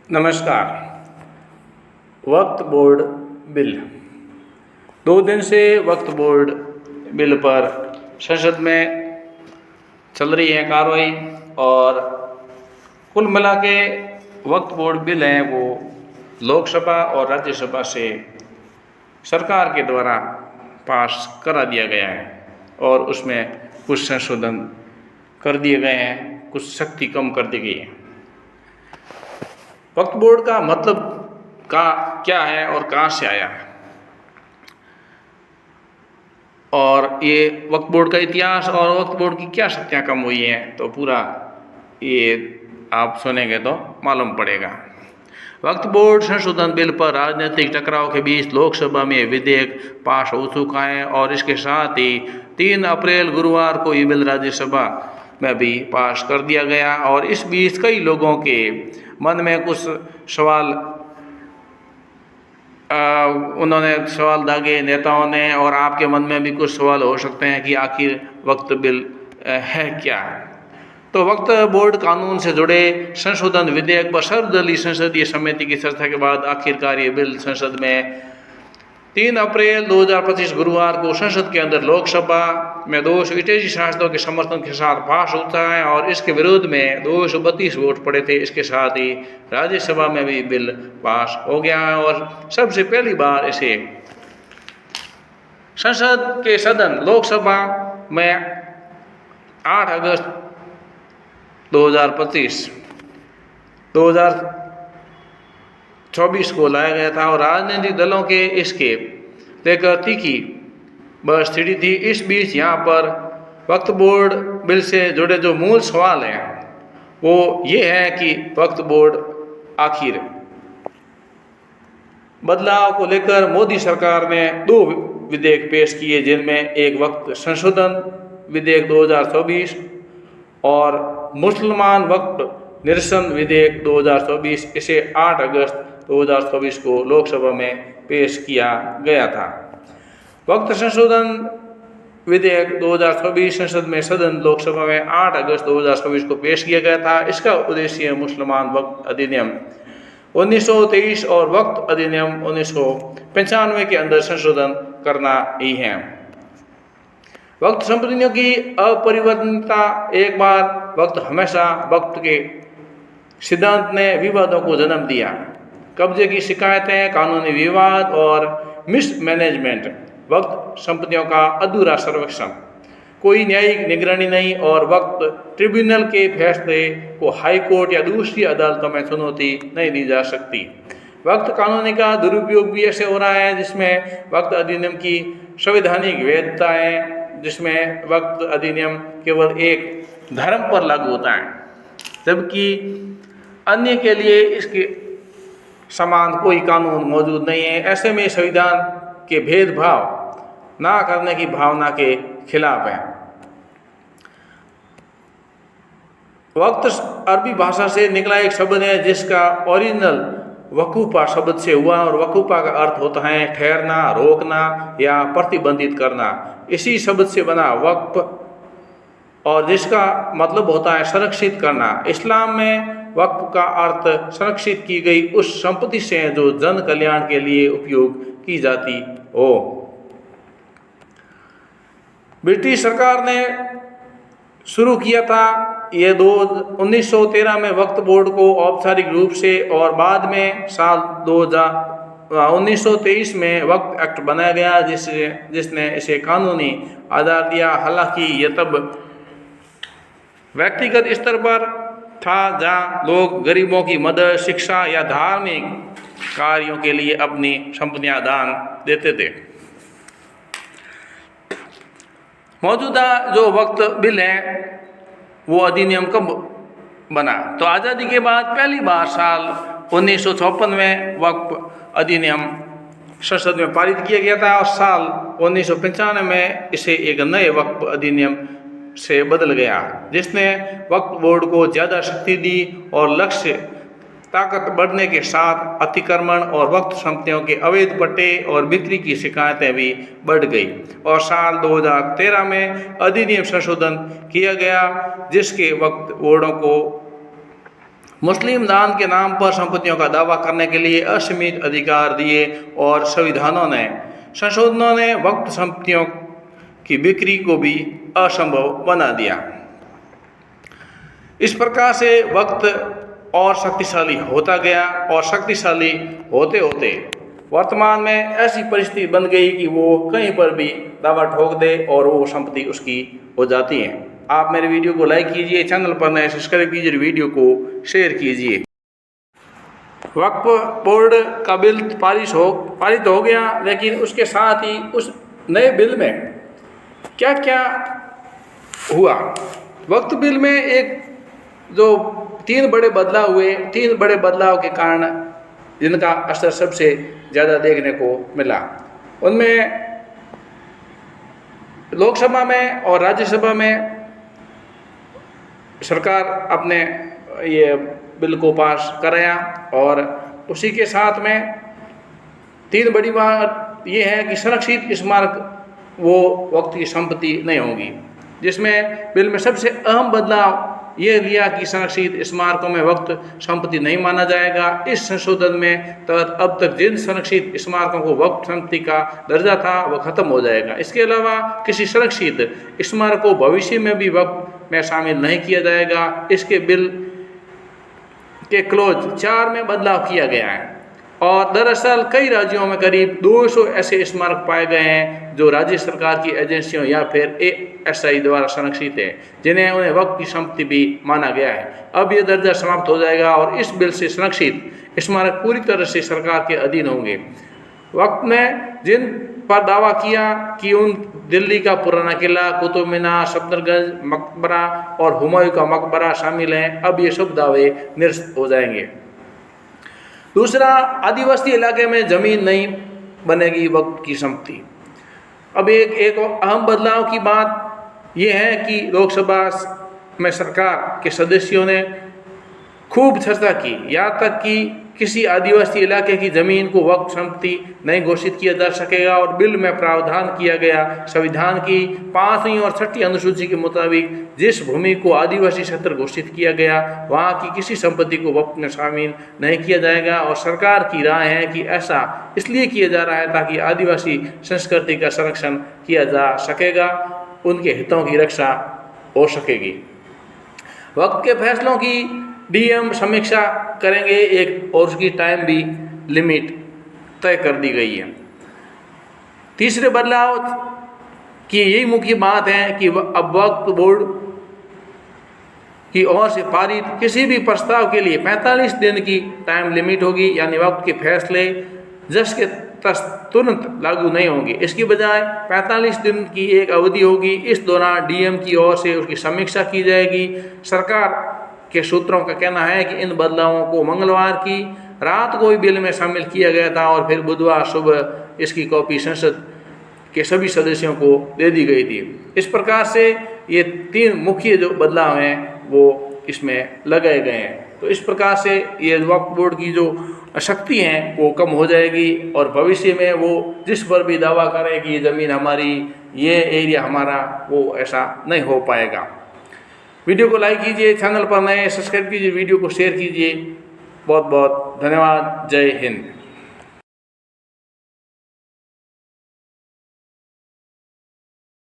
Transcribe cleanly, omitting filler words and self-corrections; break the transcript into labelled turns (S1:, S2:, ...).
S1: नमस्कार। वक्फ board bill 2 दिन से वक्फ बोर्ड बिल पर संसद में चल रही है कार्रवाई और कुल मिला के वक्फ बोर्ड बिल हैं वो लोकसभा और राज्यसभा से सरकार के द्वारा पास करा दिया गया है और उसमें कुछ संशोधन कर दिए गए हैं, कुछ सख्ती कम कर दी गई है। वक्फ बोर्ड का मतलब क्या है और कहाँ से आया है, और ये वक्फ बोर्ड का इतिहास और वक्फ बोर्ड की क्या शक्तियाँ कम हुई हैं, तो पूरा ये आप सुनेंगे तो मालूम पड़ेगा। वक्फ बोर्ड संशोधन बिल पर राजनीतिक टकराव के बीच लोकसभा में विधेयक पास हो चुका है और इसके साथ ही 3 अप्रैल गुरुवार को ये बिल राज्यसभा में भी पास कर दिया गया। और इस बीच कई लोगों के मन में कुछ सवाल उन्होंने सवाल दागे नेताओं ने, और आपके मन में भी कुछ सवाल हो सकते हैं कि आखिर वक्फ बिल है क्या। तो वक्फ बोर्ड कानून से जुड़े संशोधन विधेयक पर सर्वदलीय संसदीय समिति की चर्चा के बाद आखिरकार ये बिल संसद में 3 अप्रैल 2025 गुरुवार को संसद के अंदर लोकसभा में 288 सांसदों के समर्थन के साथ पास होता है और इसके विरोध में 232 वोट पड़े थे। इसके साथ ही राज्यसभा में भी बिल पास हो गया है और सबसे पहली बार इसे संसद के सदन लोकसभा में 8 अगस्त 2024 को लाया गया था और राजनीतिक दलों के इसके लेकर तीखी बहस छिड़ी थी। इस बीच यहाँ पर वक्फ बोर्ड बिल से जुड़े जो मूल सवाल हैं वो ये है कि वक्फ बोर्ड आखिर बदलाव को लेकर मोदी सरकार ने 2 विधेयक पेश किए, जिनमें एक वक्फ संशोधन विधेयक 2024 और मुसलमान वक्फ निरसन विधेयक 2024। इसे 8 अगस्त 2024 को लोकसभा में पेश किया गया था। वक्फ संशोधन विधेयक 2024 संसद में सदन लोकसभा में 8 अगस्त 2024 को पेश किया गया था। इसका उद्देश्य मुसलमान वक्फ अधिनियम 1923 और वक्फ अधिनियम 1995 के अंदर संशोधन करना ही है। वक्त संपत्तियों की अपरिवर्तनता, एक बार वक्त हमेशा वक्त के सिद्धांत ने विवादों को जन्म दिया। कब्जे की शिकायतें, कानूनी विवाद और मिसमैनेजमेंट, वक्त संपत्तियों का अधूरा सर्वेक्षण, कोई न्यायिक निगरानी नहीं और वक्त ट्रिब्यूनल के फैसले को हाई कोर्ट या दूसरी अदालतों में चुनौती नहीं दी जा सकती। वक्त कानूनी का दुरुपयोग भी ऐसे हो रहा है जिसमें वक्त अधिनियम की संवैधानिक वैधता है, जिसमें वक्त अधिनियम केवल एक धर्म पर लागू होता है जबकि अन्य के लिए इसके समान कोई कानून मौजूद नहीं है। ऐसे में संविधान के भेदभाव ना करने की भावना के खिलाफ है। वक्त अरबी भाषा से निकला एक शब्द है जिसका ओरिजिनल वकूफा शब्द से हुआ और वकूफा का अर्थ होता है ठहरना, रोकना या प्रतिबंधित करना। इसी शब्द से बना वक्फ और जिसका मतलब होता है संरक्षित करना। इस्लाम में वक्फ का अर्थ संरक्षित की गई उस संपत्ति से है जो जन कल्याण के लिए उपयोग की जाती हो। ब्रिटिश सरकार ने शुरू किया था ये 1913 में वक्फ बोर्ड को औपचारिक रूप से और बाद में साल 1923 में वक्फ एक्ट बनाया गया जिसने इसे कानूनी आधार दिया। हालांकि यह तब व्यक्तिगत स्तर पर था जहां लोग गरीबों की मदद, शिक्षा या धार्मिक कार्यों के लिए अपनी संपत्तियां दान देते थे। मौजूदा जो वक्फ बिल है वो अधिनियम कब बना, तो आज़ादी के बाद पहली बार साल 1956 में वक्फ अधिनियम संसद में पारित किया गया था और साल 1995 में इसे एक नए वक्फ अधिनियम से बदल गया जिसने वक्फ बोर्ड को ज़्यादा शक्ति दी और लक्ष्य ताकत बढ़ने के साथ अतिक्रमण और वक्त संपत्तियों के अवैध पट्टे और बिक्री की शिकायतें भी बढ़ गई और साल 2013 में अधिनियम संशोधन किया गया जिसके वक्त बोर्डों को मुस्लिम दान के नाम पर संपत्तियों का दावा करने के लिए असीमित अधिकार दिए और संशोधनों ने वक्फ संपत्तियों की बिक्री को भी असंभव बना दिया। इस प्रकार से वक्त और शक्तिशाली होता गया और शक्तिशाली होते होते वर्तमान में ऐसी परिस्थिति बन गई कि वो कहीं पर भी दावा ठोक दे और वो संपत्ति उसकी हो जाती है। आप मेरे वीडियो को लाइक कीजिए, चैनल पर नए सब्सक्राइब कीजिए, वीडियो को शेयर कीजिए। वक्फ बोर्ड का बिल पारित हो गया, लेकिन उसके साथ ही उस नए बिल में क्या क्या हुआ। वक्फ बिल में एक जो 3 बड़े बदलाव हुए, 3 बड़े बदलाव के कारण जिनका असर सबसे ज़्यादा देखने को मिला, उनमें लोकसभा में और राज्यसभा में सरकार अपने ये बिल को पास कराया और उसी के साथ में 3 बड़ी बात ये है कि संरक्षित स्मारक वो वक्त की संपत्ति नहीं होगी, जिसमें बिल में सबसे अहम बदलाव ये लिया कि संरक्षित स्मारकों में वक्त संपत्ति नहीं माना जाएगा। इस संशोधन में तहत अब तक जिन संरक्षित स्मारकों को वक्त संपत्ति का दर्जा था वह खत्म हो जाएगा। इसके अलावा किसी संरक्षित स्मारक को भविष्य में भी वक्त में शामिल नहीं किया जाएगा। इसके बिल के क्लोज 4 में बदलाव किया गया है और दरअसल कई राज्यों में करीब 200 ऐसे स्मारक पाए गए हैं जो राज्य सरकार की एजेंसियों या फिर ASI द्वारा संरक्षित है, जिन्हें उन्हें वक्त की संपत्ति भी माना गया है। अब यह दर्जा समाप्त हो जाएगा और इस बिल से संरक्षित स्मारक पूरी तरह से सरकार के अधीन होंगे। वक्त में जिन पर दावा किया कि उन दिल्ली का पुराना किला, कुतुब मीनार, सफदरगंज मकबरा और हुमायूं का मकबरा शामिल हैं, अब ये सब दावे निरस्त हो जाएंगे। दूसरा, आदिवासी इलाके में ज़मीन नहीं बनेगी वक्त की संपत्ति। अब एक अहम बदलाव की बात यह है कि लोकसभा में सरकार के सदस्यों ने खूब चर्चा की, यहाँ तक कि किसी आदिवासी इलाके की ज़मीन को वक्त संपत्ति नहीं घोषित किया जा सकेगा और बिल में प्रावधान किया गया संविधान की 5वीं और 6ठी अनुसूची के मुताबिक जिस भूमि को आदिवासी क्षेत्र घोषित किया गया वहाँ की किसी संपत्ति को वक्त में शामिल नहीं किया जाएगा। और सरकार की राय है कि ऐसा इसलिए किया जा रहा है ताकि आदिवासी संस्कृति का संरक्षण किया जा सकेगा, उनके हितों की रक्षा हो सकेगी। वक्त के फैसलों की DM समीक्षा करेंगे एक और उसकी टाइम भी लिमिट तय कर दी गई है। तीसरे बदलाव की यही मुख्य बात है कि अब वक्फ बोर्ड की ओर से पारित किसी भी प्रस्ताव के लिए 45 दिन की टाइम लिमिट होगी, यानी वक्त के फैसले जस के तस तुरंत लागू नहीं होंगे। इसकी बजाय 45 दिन की एक अवधि होगी। इस दौरान DM की ओर से उसकी समीक्षा की जाएगी। सरकार के सूत्रों का कहना है कि इन बदलावों को मंगलवार की रात को ही बिल में शामिल किया गया था और फिर बुधवार सुबह इसकी कॉपी संसद के सभी सदस्यों को दे दी गई थी। इस प्रकार से ये 3 मुख्य जो बदलाव हैं वो इसमें लगाए गए हैं। तो इस प्रकार से ये वक्फ बोर्ड की जो शक्ति है वो कम हो जाएगी और भविष्य में वो जिस पर भी दावा करे कि ये ज़मीन हमारी, ये एरिया हमारा, वो ऐसा नहीं हो पाएगा। वीडियो को लाइक कीजिए, चैनल पर नए सब्सक्राइब कीजिए, वीडियो को शेयर कीजिए। बहुत बहुत धन्यवाद। जय हिंद।